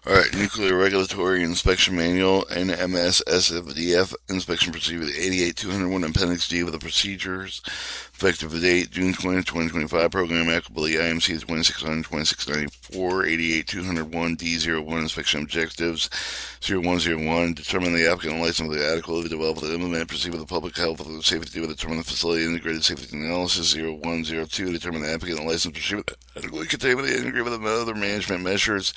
Alright, Nuclear Regulatory Inspection Manual, NMSSFDF, Inspection Procedure 88201, Appendix D with the procedures. Effective date, June 20th, 2025. Program applicability, IMC 2600, 2694, 88201, D01, Inspection Objectives, 0101. Determine the applicant and license of the adequately develop and implement, proceed with the public health of the safety, with determine the facility integrated safety analysis, 0102. Determine the applicant and license, proceed with adequately contain with the integrate with the other management measures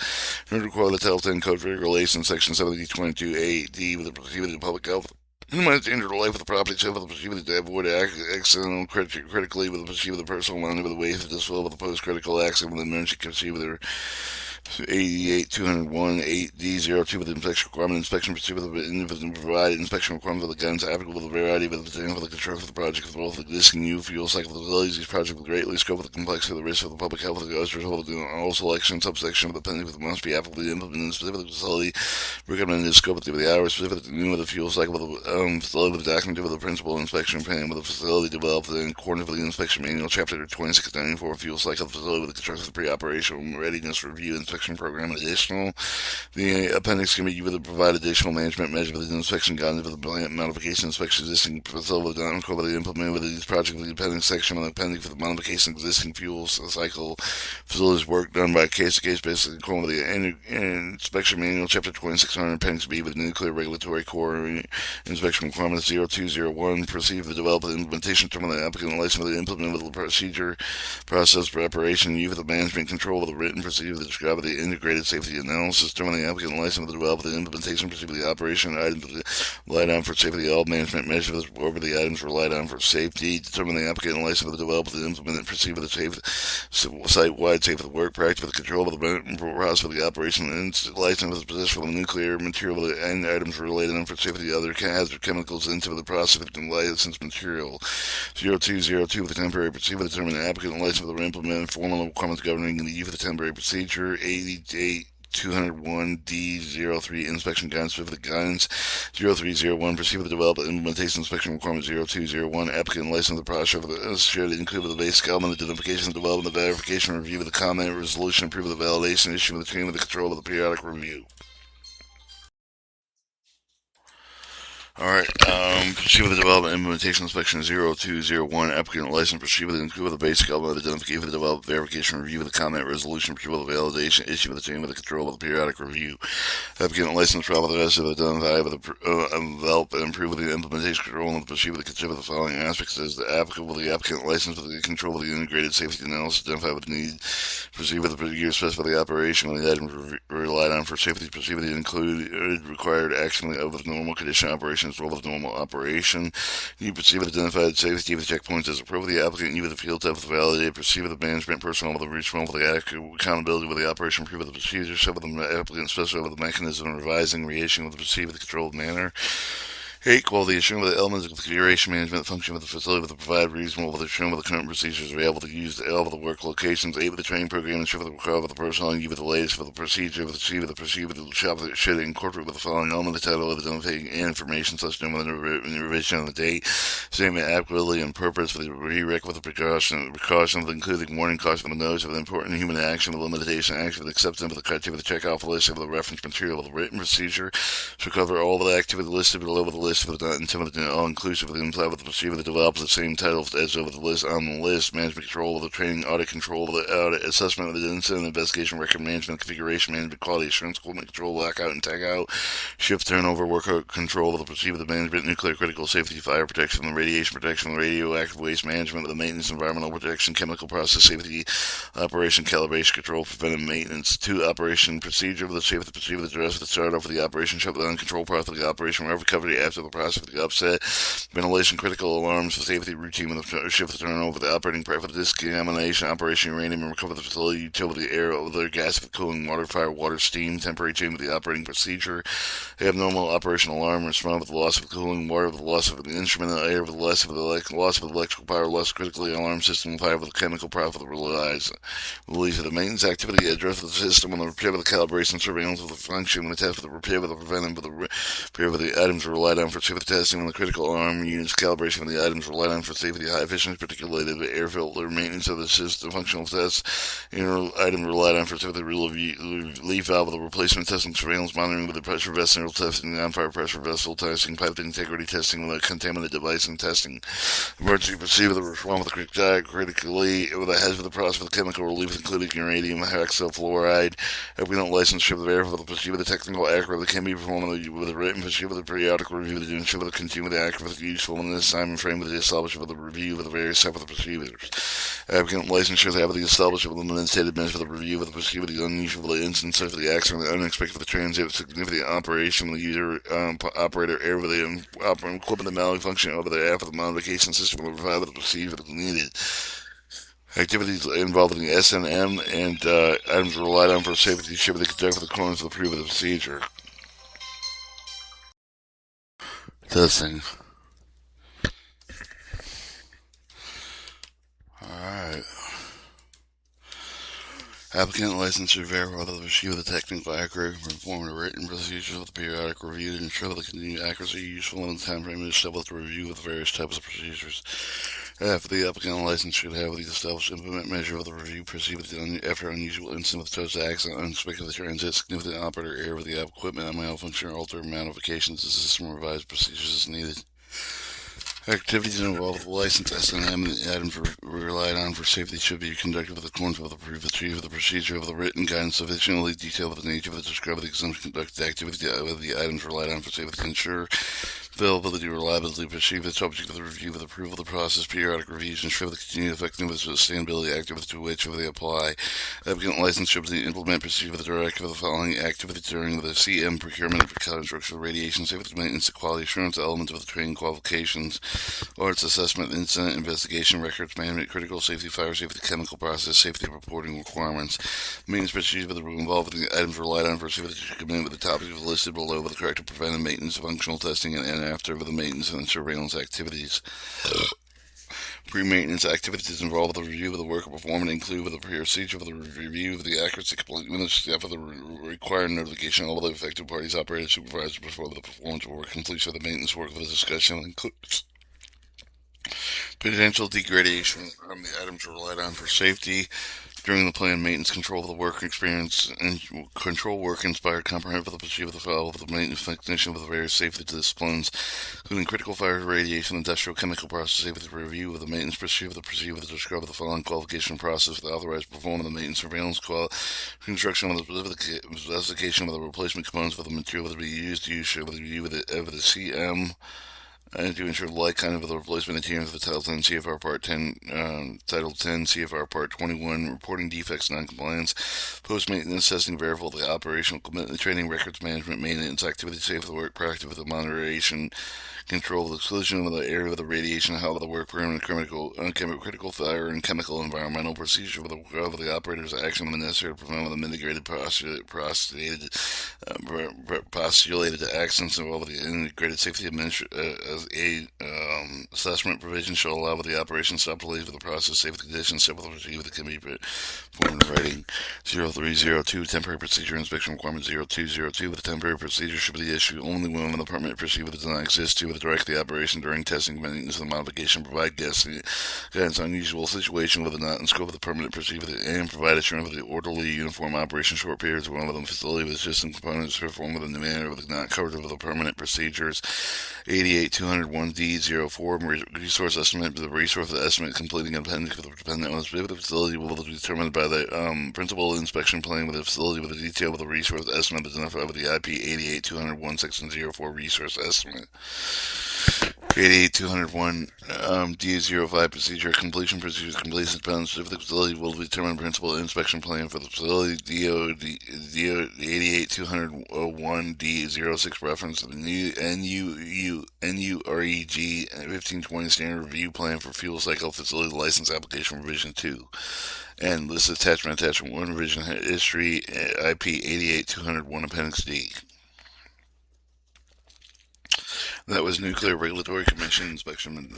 in order to qualify the Title 10 Code Regulations, Section 7022A-D, with the proceed with the public health. Minimize danger to life of the property, so with the procedure to avoid accidental critically with the procedure with the personal line with the way of this will with the post-critical accident with the emergency procedure with their 88-201, 8D02 with the inspection requirement, inspection procedure with the provided inspection requirement for the guns applicable to the variety with the potential for the construction of the project for both the existing new fuel cycle facilities. These projects will greatly scope of the complexity of the risk for the public health of the as a result of the all selection subsection of the penalty that must be applicable to implement in the specific facility. Recommended the scope of the hours specific to the new of the fuel cycle with the facility with the document with the principal inspection plan with the facility developed in accordance with the inspection manual chapter 2694 fuel cycle facility with the construction of the pre-operational readiness review inspection program. Additional, the appendix can be used to provide additional management measures with the inspection guidance with the plant modification inspection existing facility with the incorporated implemented with these projects with the appendix section of the appendix for the modification of existing fuel cycle facilities work done by case-to-case basis according with the inspection manual chapter 2600 appendix B with the nuclear regulatory core inspection requirements 0201 proceed with the development and implementation term of the applicant license with the implement with the procedure process preparation use of the management control of the written procedure that describe the integrated safety analysis term of the applicant license with the development and implementation procedure of the operation items relied on for safety all management measures over the items relied on for safety determine the applicant license with the development and implement procedure with the safe site-wide safe of the work practice with the control of the process of the operation and license with the position for the nuclear material and items related on for safety of other hazard chemicals into the process of the licensed material. 0202 with the temporary procedure determine the applicant license with the implement formal requirements governing the use of the temporary procedure. 88 201D03 inspection guidance with the guidance 0301 proceed with the development implementation inspection requirement 0201 applicant license the process of the should include the basic element identification development the verification review of the comment resolution approve of the validation issue with the team with the control of the periodic review. Alright, proceed with the development implementation inspection 0201, applicant license, proceed with the basic element of identification for the development verification review of the comment resolution, approval of the validation, issue with the team with the control of the periodic review. Applicant license for the rest of the identify with the develop and improve with the implementation control and proceed with the consider the following aspects as the applicable the applicant license with the control of the integrated safety analysis, identify with the need, proceed with the procedure specify the operation when the items relied on for safety, proceed with the included required action of the normal condition operation as well as normal operation. You proceed with identified safety with checkpoints as appropriate. The applicant, you with the field type with the validated. Proceed with the management personnel with the responsible for the accountability with the operation. Approve with the procedure. Set with the applicant, specify with the mechanism of revising, reissuing with the proceed with the controlled manner. 8. Quality assurance with the elements of configuration management function with the facility with the provide reasonable with the assurance with the current procedures available to use all of the work locations. 8. With the training program ensure with the require with the personnel you with the latest for the procedure with the C with the procedure with the shop that should incorporate with the following element the title of the identifying information such as with the revision of the date statement adequately and purpose for the prerequisite with the precautions including warning caution of the notice of the important human action with limitation action with acceptance of the criteria with the check off list of the reference material of the written procedure should cover all of the activity listed below with the list for the not intimidating all inclusive of the imply with the procedure that develops the same title as over the list on the list management control of the training audit control of the audit assessment of the incident investigation record management configuration management quality assurance equipment control lockout and tag out shift turnover work control of the procedure of the management nuclear critical safety fire protection the radiation protection the radioactive waste management with the maintenance environmental protection chemical process safety operation calibration control preventive maintenance 2 operation procedure with the safety procedure the rest of the start off of the operation shut down control part of the operation recovery after the process of the upset ventilation critical alarms for safety routine with the shift turnover the operating part for the discontamination operation uranium and recover the facility utility air other gas for cooling water fire water steam temporary change with the operating procedure abnormal operational alarm response with the loss of cooling water with the loss of the instrument air with the loss of the electrical power loss critically alarm system fire with the chemical power for the release of the maintenance activity address of the system on the repair of the calibration surveillance of the function when the test for the repair of the preventive with the repair of the items relied on for safety testing on the critical arm units, calibration of the items relied on for safety, high efficiency, particulated air filter, maintenance of the system, functional tests, item relied on for safety, relief valve with the replacement testing, surveillance monitoring with the pressure vessel testing, non-fire pressure vessel testing, pipe integrity testing with a contaminant device and testing, emergency procedure with the response with the critically with the heads of the process with the chemical relief, including uranium hexafluoride. If we don't license ship the verify the procedure with the technical accuracy that can be performed with a written procedure with a periodic review to ensure that the continue with the accuracy useful in this time frame with the establishment of the review of the various steps of the procedures. Applicant licensure have the establishment of the limited measure for the review of the procedure with the unusual instances of the accident, the unexpected for the transit, significant operation with the user operator error with the equipment, the malfunction of the app of the modification system will provide the procedure that is needed. Activities involved in the S&M and items relied on for safety should be conducted for the corners of the previous procedure. Testing. Alright. Applicant licensure verify whether the receipt of the technical accuracy perform a written procedure with the periodic review to ensure that the continued accuracy useful in the time frame is established with the review of the various types of procedures. After the applicant license should have the established implement measure of the review proceed with after unusual incident with touch accident, unexpected transit, significant operator error with the app equipment, and malfunction or alter modifications to the system revised procedures as needed. Activities involved with the license S&M and the items relied on for safety should be conducted with accordance with the proof of the procedure of the written guidance sufficiently detailed with the nature of the described the exemption conducted activity with the items relied on for safety to ensure availability, reliability, procedure, the subject of the review with approval of the process, periodic reviews, ensure the continued effectiveness of sustainability activity to which they apply. Applicant license should implement procedure with the directive of the following activities during the CM procurement, construction, radiation safety, maintenance, quality assurance elements of the training qualifications, audits, assessment, incident investigation, records management, critical safety, fire safety, chemical process, safety reporting requirements, maintenance procedure with the involved in the items relied on for safety should commit with the topics listed below with the corrective preventive maintenance, functional testing, and after with the maintenance and surveillance activities. Pre-maintenance activities involved with the review of the work performed include with the procedure for the review of the accuracy, completeness, step of the required notification of all the affected parties, operators, supervisors before the performance work, completion of the maintenance work with the discussion includes potential degradation from the items relied on for safety during the planned maintenance, control of the work experience, and control work inspired comprehensive with the procedure of the file of the maintenance technician with the various safety disciplines, including critical fire, radiation, industrial, chemical process safety review of the maintenance procedure of the describe of the following qualification process with the authorized performance of the maintenance surveillance construction of the specification of the replacement components of the material that will be used to use with the review of the CM. And to ensure the like kind of the replacement adherence of the Title 10 CFR Part 10, Title 10 CFR Part 21, reporting defects, non-compliance, post-maintenance testing, verify the operational commitment, training, records management, maintenance, activity, safe of the work, proactive with the moderation, control the exclusion of the area of the radiation, how of the work, permanent critical fire and chemical environmental procedure with the operator's action when necessary to prevent the mitigated postulated accidents involved with the integrated safety assessment provision shall allow with the operation stop delays with the process safety conditions simple procedure that can be performed in writing. 0302 temporary procedure inspection requirement 0202 with the temporary procedure should be issued only when the permanent procedure does not exist. 2 with direct the operation during testing maintenance of the modification provide guidance on unusual situation with the not in scope of the permanent procedure and provide assurance of the orderly uniform operation short periods of one of the facility with system components performed within the manner of the not covered with the permanent procedures. 88201D04 resource estimate. The resource estimate completing appendix with the dependent on the facility will be determined by the principal inspection plan with the facility with the detail of the resource estimate identified with the IP 88201 section 04 resource estimate. 88201 D05 procedure completion depends if the facility will determine principal inspection plan for the facility. 88201 D06 reference to the new NUREG 1520 standard review plan for fuel cycle facility license application revision 2. And this attachment 1 revision history IP 88201 appendix D. That was Nuclear Regulatory Commission inspection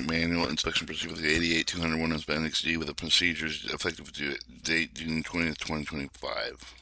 manual inspection procedure with the 88201 appendix D with the procedures effective date June 20th, 2025.